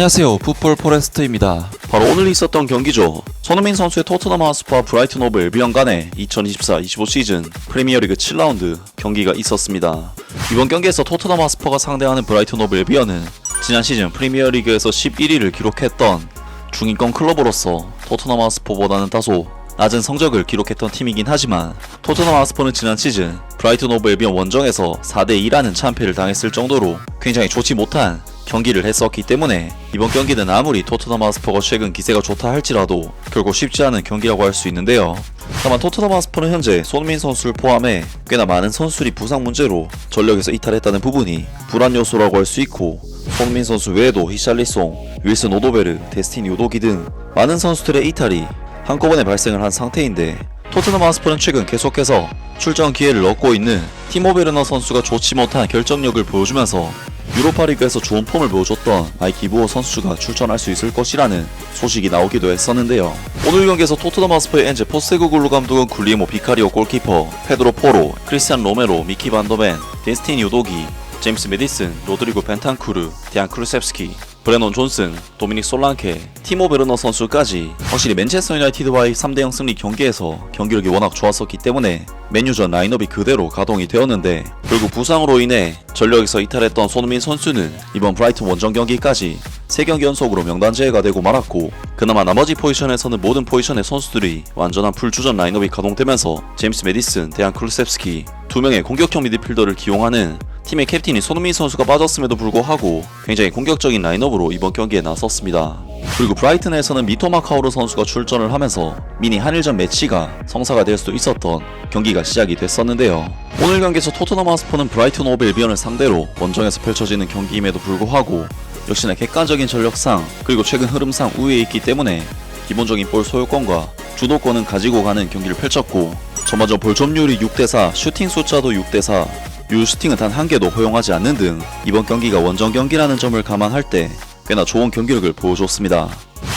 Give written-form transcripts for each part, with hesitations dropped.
안녕하세요, 풋볼 포레스트입니다. 바로 오늘 있었던 경기죠. 손흥민 선수의 토트넘 하스퍼와 브라이튼 오브 앨비언 간의 2024-25 시즌 프리미어리그 7라운드 경기가 있었습니다. 이번 경기에서 토트넘 하스퍼가 상대하는 브라이튼 오브 앨비언은 지난 시즌 프리미어리그에서 11위를 기록했던 중위권 클럽으로서 토트넘 하스퍼보다는 다소 낮은 성적을 기록했던 팀이긴 하지만, 토트넘 하스퍼는 지난 시즌 브라이튼 오브 앨비언 원정에서 4대2라는 참패를 당했을 정도로 굉장히 좋지 못한 경기를 했었기 때문에 이번 경기는 아무리 토트넘 하스퍼가 최근 기세가 좋다 할지라도 결국 쉽지 않은 경기라고 할 수 있는데요. 다만 토트넘 하스퍼는 현재 손흥민 선수를 포함해 꽤나 많은 선수들이 부상 문제로 전력에서 이탈했다는 부분이 불안 요소라고 할 수 있고, 손흥민 선수 외에도 히샬리송, 윌슨 오도베르, 데스티니 우도기 등 많은 선수들의 이탈이 한꺼번에 발생을 한 상태인데, 토트넘 하스퍼는 최근 계속해서 출전 기회를 얻고 있는 티모 베르너 선수가 좋지 못한 결정력을 보여주면서 유로파리그에서 좋은 폼을 보여줬던 마이키 부어 선수가 출전할 수 있을 것이라는 소식이 나오기도 했었는데요. 오늘 경기에서 토트넘 하스퍼의 엔제 포스테코글루 감독은 굴리에모 비카리오 골키퍼, 페드로 포로, 크리스티안 로메로, 미키 반더벤, 데스티니 우도기, 제임스 메디슨, 로드리고 벤탄쿠르, 디안 크루셉스키, 브레논 존슨, 도미닉 솔랑케, 티모 베르너 선수까지 확실히 맨체스터 유나이티드와의 3대0 승리 경기에서 경기력이 워낙 좋았었기 때문에 맨유전 라인업이 그대로 가동이 되었는데, 결국 부상으로 인해 전력에서 이탈했던 손흥민 선수는 이번 브라이튼 원정 경기까지 3경기 연속으로 명단 제외가 되고 말았고, 그나마 나머지 포지션에서는 모든 포지션의 선수들이 완전한 풀주전 라인업이 가동되면서 제임스 메디슨, 데안 크루셉스키 2명의 공격형 미드필더를 기용하는 팀의 캡틴이 손흥민 선수가 빠졌음에도 불구하고 굉장히 공격적인 라인업으로 이번 경기에 나섰습니다. 그리고 브라이튼에서는 미토마 카오르 선수가 출전을 하면서 미니 한일전 매치가 성사가 될 수도 있었던 경기가 시작이 됐었는데요. 오늘 경기에서 토트넘 하스퍼는 브라이튼 오브 앨비언을 상대로 원정에서 펼쳐지는 경기임에도 불구하고 역시나 객관적인 전력상 그리고 최근 흐름상 우위에 있기 때문에 기본적인 볼 소유권과 주도권은 가지고 가는 경기를 펼쳤고, 전반전 볼 점유율이 6대4, 슈팅 숫자도 6대4, 유슈팅은 단 한 개도 허용하지 않는 등 이번 경기가 원정 경기라는 점을 감안할 때 꽤나 좋은 경기력을 보여줬습니다.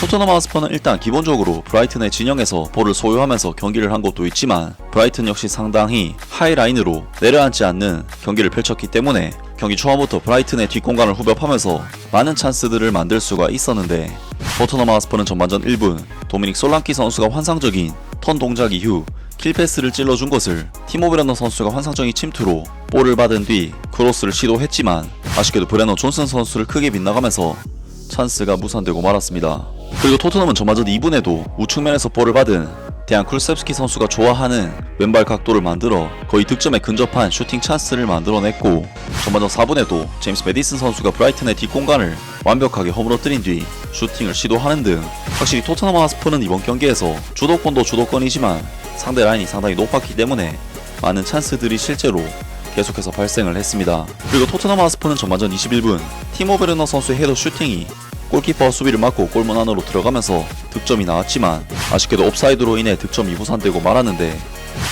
토트넘 하스퍼는 일단 기본적으로 브라이튼의 진영에서 볼을 소유하면서 경기를 한 것도 있지만, 브라이튼 역시 상당히 하이라인으로 내려앉지 않는 경기를 펼쳤기 때문에 경기 초반부터 브라이튼의 뒷공간을 후벼파면서 많은 찬스들을 만들 수가 있었는데, 토트넘 하스퍼는 전반전 1분 도미닉 솔랑키 선수가 환상적인 턴 동작 이후 킬패스를 찔러준 것을 티모 베르너 선수가 환상적인 침투로 볼을 받은 뒤 크로스를 시도했지만 아쉽게도 브레논 존슨 선수를 크게 빗나가면서 찬스가 무산되고 말았습니다. 그리고 토트넘은 전반전 2분에도 우측면에서 볼을 받은 데안 쿨셉스키 선수가 좋아하는 왼발 각도를 만들어 거의 득점에 근접한 슈팅 찬스를 만들어냈고, 전반전 4분에도 제임스 메디슨 선수가 브라이튼의 뒷공간을 완벽하게 허물어뜨린 뒤 슈팅을 시도하는 등 확실히 토트넘 하스퍼는 이번 경기에서 주도권도 주도권이지만 상대 라인이 상당히 높았기 때문에 많은 찬스들이 실제로 계속해서 발생을 했습니다. 그리고 토트넘 하스퍼는 전반전 21분 티모 베르너 선수의 헤더 슈팅이 골키퍼 수비를 막고 골문 안으로 들어가면서 득점이 나왔지만 아쉽게도 옵사이드로 인해 득점이 무산되고 말았는데,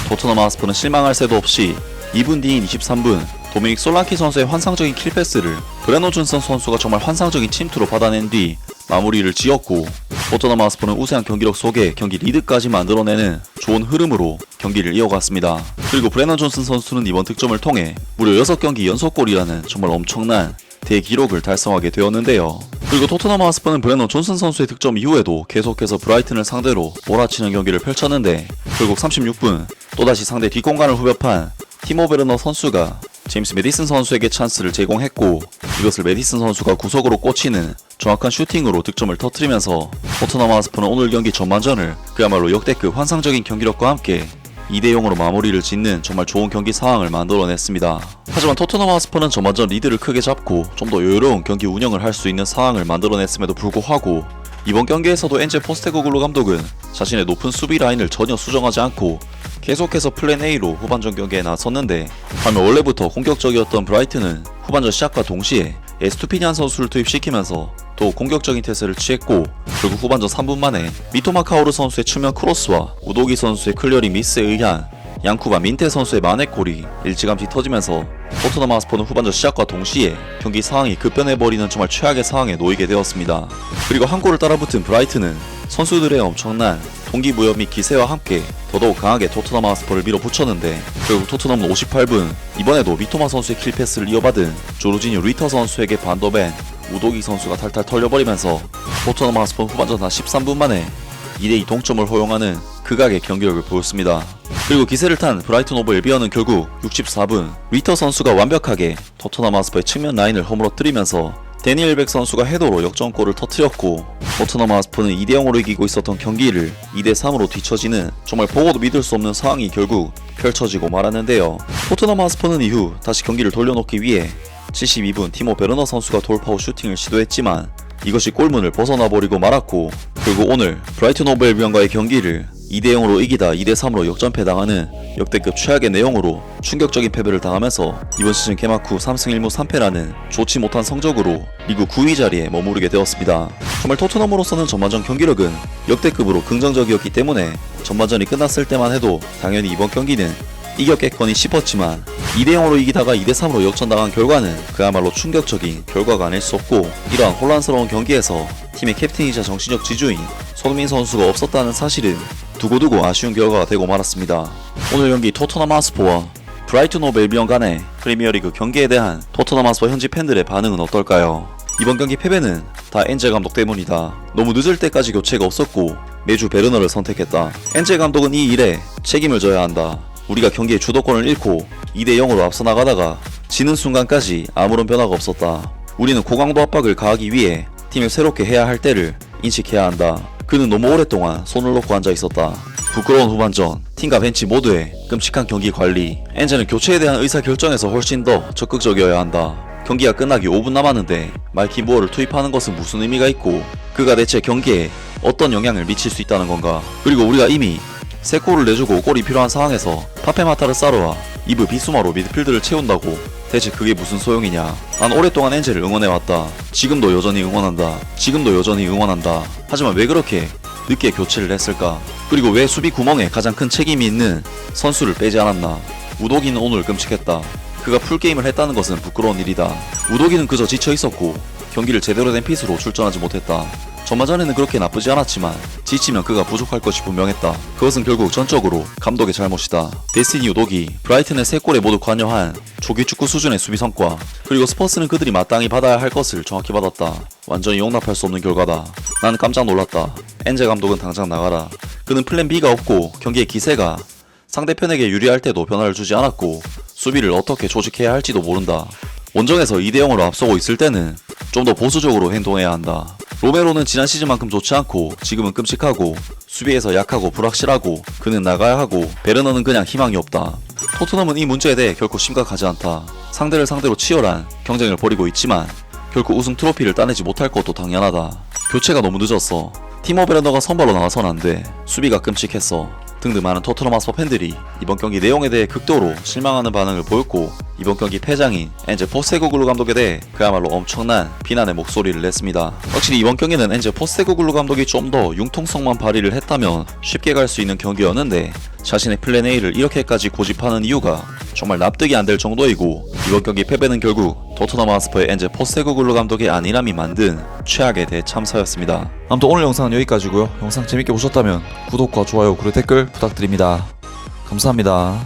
토트넘 하스퍼는 실망할 새도 없이 2분 뒤인 23분 도미닉 솔랑키 선수의 환상적인 킬패스를 브레논 존슨 선수가 정말 환상적인 침투로 받아낸 뒤 마무리를 지었고, 토트넘 하스퍼는 우세한 경기력 속에 경기 리드까지 만들어내는 좋은 흐름으로 경기를 이어갔습니다. 그리고 브레논 존슨 선수는 이번 득점을 통해 무려 6경기 연속골이라는 정말 엄청난 대기록을 달성하게 되었는데요. 그리고 토트넘 하스퍼는 브레논 존슨 선수의 득점 이후에도 계속해서 브라이튼을 상대로 몰아치는 경기를 펼쳤는데, 결국 36분 또다시 상대 뒷공간을 후벼판 티모 베르너 선수가 제임스 메디슨 선수에게 찬스를 제공했고, 이것을 메디슨 선수가 구석으로 꽂히는 정확한 슈팅으로 득점을 터뜨리면서 토트넘 하스퍼는 오늘 경기 전반전을 그야말로 역대급 환상적인 경기력과 함께 2대0으로 마무리를 짓는 정말 좋은 경기 상황을 만들어냈습니다. 하지만 토트넘 하스퍼는 전반전 리드를 크게 잡고 좀 더 여유로운 경기 운영을 할 수 있는 상황을 만들어냈음에도 불구하고, 이번 경기에서도 엔제 포스테코글루 감독은 자신의 높은 수비 라인을 전혀 수정하지 않고 계속해서 플랜 A로 후반전 경기에 나섰는데, 반면 원래부터 공격적이었던 브라이튼은 후반전 시작과 동시에 에스투피니안 선수를 투입시키면서 또 공격적인 태세를 취했고, 결국 후반전 3분 만에 미토마 카오르 선수의 측면 크로스와 우도기 선수의 클리어링 미스에 의한 양쿠바 민테 선수의 만회골이 일찌감치 터지면서 토트넘 하스퍼는 후반전 시작과 동시에 경기 상황이 급변해버리는 정말 최악의 상황에 놓이게 되었습니다. 그리고 한 골을 따라붙은 브라이튼은 선수들의 엄청난 동기부여 및 기세와 함께 더더욱 강하게 토트넘 하스퍼를 밀어붙였는데, 결국 토트넘은 58분 이번에도 미토마 선수의 킬패스를 이어받은 조르지뉴 리터 선수에게 반더벤, 우도기 선수가 탈탈 털려버리면서 토트넘 하스퍼 후반전 단 13분 만에 2대2 동점을 허용하는 극악의 경기력을 보였습니다. 그리고 기세를 탄 브라이튼 오브 앨비언은 결국 64분 리터 선수가 완벽하게 토트넘 하스퍼의 측면 라인을 허물어뜨리면서 데니 웰백 선수가 헤더로 역전골을 터뜨렸고, 토트넘 하스퍼는 2대0으로 이기고 있었던 경기를 2대3으로 뒤처지는 정말 보고도 믿을 수 없는 상황이 결국 펼쳐지고 말았는데요. 토트넘 하스퍼는 이후 다시 경기를 돌려놓기 위해 72분 티모 베르너 선수가 돌파 후 슈팅을 시도했지만 이것이 골문을 벗어나버리고 말았고, 결국 오늘 브라이튼 오브 앨비언과의 경기를 2대0으로 이기다 2대3으로 역전패당하는 역대급 최악의 내용으로 충격적인 패배를 당하면서 이번 시즌 개막 후 3승 1무 3패라는 좋지 못한 성적으로 리그 9위 자리에 머무르게 되었습니다. 정말 토트넘으로서는 전반전 경기력은 역대급으로 긍정적이었기 때문에 전반전이 끝났을 때만 해도 당연히 이번 경기는 이겼겠거니 싶었지만 2대0으로 이기다가 2대3으로 역전당한 결과는 그야말로 충격적인 결과가 아닐 수 없고, 이러한 혼란스러운 경기에서 팀의 캡틴이자 정신적 지주인 손흥민 선수가 없었다는 사실은 두고두고 아쉬운 결과가 되고 말았습니다. 오늘 경기 토트넘 하스퍼와 브라이튼 오브 앨비언 간의 프리미어리그 경기에 대한 토트넘 하스퍼 현지 팬들의 반응은 어떨까요? 이번 경기 패배는 다 엔젤 감독 때문이다. 너무 늦을 때까지 교체가 없었고 매주 베르너를 선택했다. 엔젤 감독은 이 일에 책임을 져야 한다. 우리가 경기의 주도권을 잃고 2대0으로 앞서 나가다가 지는 순간까지 아무런 변화가 없었다. 우리는 고강도 압박을 가하기 위해 팀을 새롭게 해야 할 때를 인식해야 한다. 그는 너무 오랫동안 손을 놓고 앉아 있었다. 부끄러운 후반전, 팀과 벤치 모두의 끔찍한 경기 관리. 엔젤은 교체에 대한 의사결정에서 훨씬 더 적극적이어야 한다. 경기가 끝나기 5분 남았는데 말킨 무어를 투입하는 것은 무슨 의미가 있고 그가 대체 경기에 어떤 영향을 미칠 수 있다는 건가. 그리고 우리가 이미 3골을 내주고 골이 필요한 상황에서 파페마타를 싸러와 이브 비수마로 미드필드를 채운다고 대체 그게 무슨 소용이냐. 난 오랫동안 엔젤을 응원해왔다. 지금도 여전히 응원한다. 지금도 여전히 응원한다. 하지만 왜 그렇게 늦게 교체를 했을까? 그리고 왜 수비 구멍에 가장 큰 책임이 있는 선수를 빼지 않았나? 우도기는 오늘 끔찍했다. 그가 풀게임을 했다는 것은 부끄러운 일이다. 우도기는 그저 지쳐있었고 경기를 제대로 된 핏으로 출전하지 못했다. 전반전에는 그렇게 나쁘지 않았지만 지치면 그가 부족할 것이 분명했다. 그것은 결국 전적으로 감독의 잘못이다. 데스티니 우도기, 브라이튼의 3골에 모두 관여한 조기 축구 수준의 수비 성과, 그리고 스퍼스는 그들이 마땅히 받아야 할 것을 정확히 받았다. 완전히 용납할 수 없는 결과다. 난 깜짝 놀랐다. 엔젤 감독은 당장 나가라. 그는 플랜 B가 없고 경기의 기세가 상대편에게 유리할 때도 변화를 주지 않았고 수비를 어떻게 조직해야 할지도 모른다. 원정에서 2대0으로 앞서고 있을 때는 좀 더 보수적으로 행동해야 한다. 로메로는 지난 시즌만큼 좋지 않고 지금은 끔찍하고 수비에서 약하고 불확실하고 그는 나가야 하고 베르너는 그냥 희망이 없다. 토트넘은 이 문제에 대해 결코 심각하지 않다. 상대를 상대로 치열한 경쟁을 벌이고 있지만 결코 우승 트로피를 따내지 못할 것도 당연하다. 교체가 너무 늦었어. 티모 베르너가 선발로 나와선 안 돼. 수비가 끔찍했어. 등등 많은 토트넘 하스퍼 팬들이 이번 경기 내용에 대해 극도로 실망하는 반응을 보였고, 이번 경기 패장인 엔젤 포스테코글루 감독에 대해 그야말로 엄청난 비난의 목소리를 냈습니다. 확실히 이번 경기는 엔젤 포스테코글루 감독이 좀 더 융통성만 발휘를 했다면 쉽게 갈 수 있는 경기였는데 자신의 플랜 A를 이렇게까지 고집하는 이유가 정말 납득이 안 될 정도이고, 이번 경기 패배는 결국 토트넘 하스퍼의 엔젤 포스테코글루 감독의 안일함이 만든 최악의 대참사였습니다. 아무튼 오늘 영상은 여기까지고요. 영상 재밌게 보셨다면 구독과 좋아요 그리고 댓글 부탁드립니다. 감사합니다.